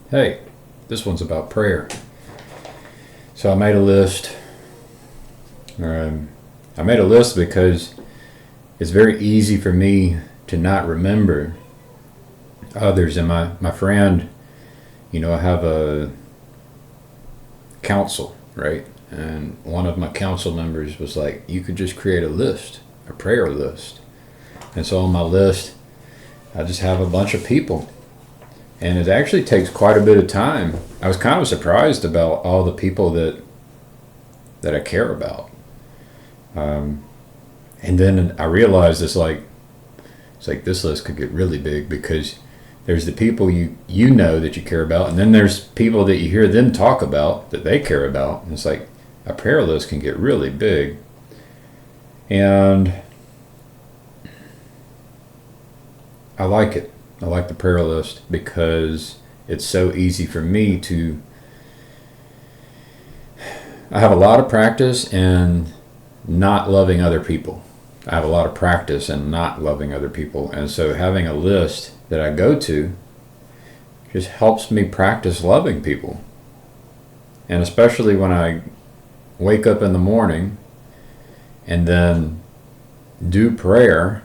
Hey, this one's about prayer. So I made a list. I made a list because it's very easy for me to not remember others. And my friend, I have a council, right? And one of my council members was like, you could just create a list, a prayer list. And so on my list, I just have a bunch of people. And it actually takes quite a bit of time. I was kind of surprised about all the people that I care about. And then I realized it's like this list could get really big because there's the people you know that you care about, and then there's people that you hear them talk about that they care about. And it's like a prayer list can get really big. And I like it. I like the prayer list because it's so easy for me to. I have a lot of practice in not loving other people. I have a lot of practice in not loving other people. And so having a list that I go to just helps me practice loving people. And especially when I wake up in the morning and then do prayer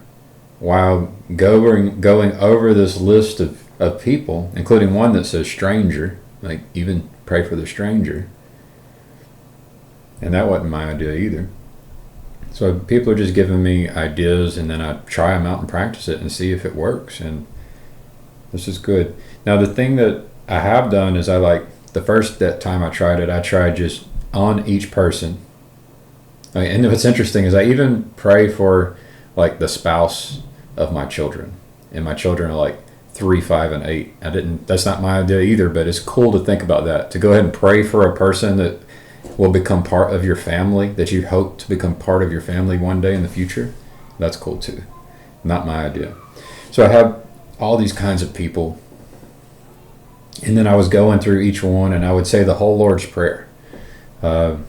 while going over this list of people, including one that says stranger, like even pray for the stranger. And that wasn't my idea either. So people are just giving me ideas, and then I try them out and practice it and see if it works. And this is good. Now the thing that I have done is that time I tried it, I tried just on each person. And what's interesting is I even pray for like the spouse of my children. And my children are like 3, 5, and 8. That's not my idea either, but it's cool to think about that. To go ahead and pray for a person that will become part of your family, that you hope to become part of your family one day in the future. That's cool too. Not my idea. So I have all these kinds of people. And then I was going through each one and I would say the whole Lord's Prayer. And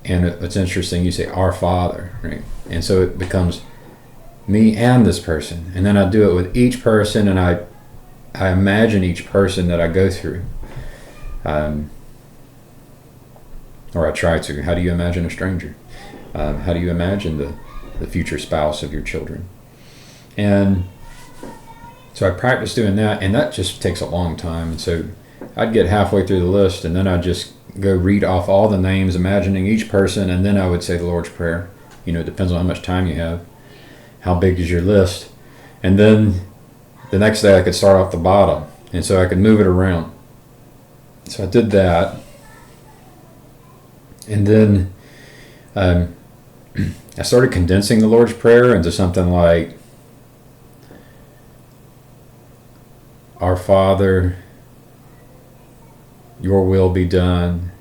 it's interesting, you say, Our Father, right? And so it becomes me and this person. And then I do it with each person, and I imagine each person that I go through. Or I try to. How do you imagine a stranger? How do you imagine the future spouse of your children? And so I practice doing that, and that just takes a long time. And so I'd get halfway through the list, and then I'd just go read off all the names, imagining each person, and then I would say the Lord's Prayer. It depends on how much time you have. How big is your list? And then the next day I could start off the bottom, and so I could move it around. So I did that. And then I started condensing the Lord's Prayer into something like, Our Father, your will be done.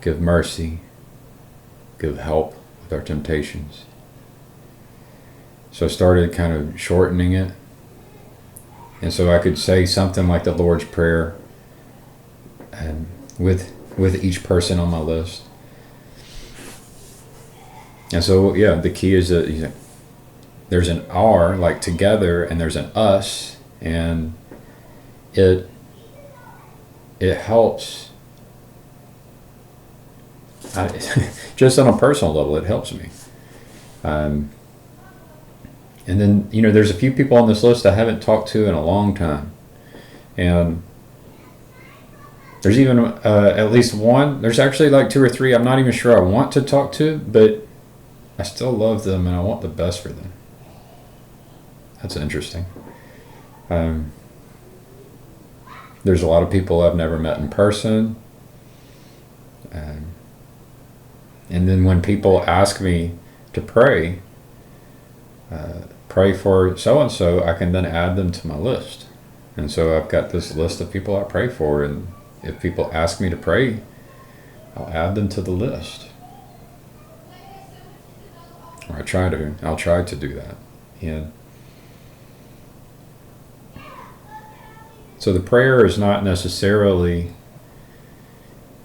Give mercy. Give help with our temptations. So I started kind of shortening it. And so I could say something like the Lord's Prayer with each person on my list. And so, the key is that there's an R, like together, and there's an us, and it helps. Just on a personal level, it helps me. And then, there's a few people on this list I haven't talked to in a long time. And there's even at least one. There's actually like 2 or 3 I'm not even sure I want to talk to, but I still love them and I want the best for them. That's interesting. There's a lot of people I've never met in person. And then when people ask me to pray for so-and-so, I can then add them to my list. And so I've got this list of people I pray for, and if people ask me to pray, I'll add them to the list. Or I'll try to do that. And so the prayer is not necessarily,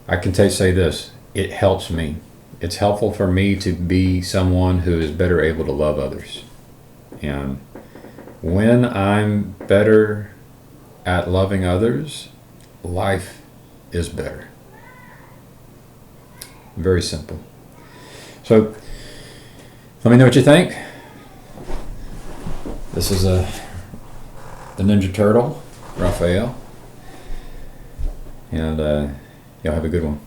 I can say this, it helps me. It's helpful for me to be someone who is better able to love others. And when I'm better at loving others, life is better. Very simple. So let me know what you think. This is the Ninja Turtle, Raphael. And y'all have a good one.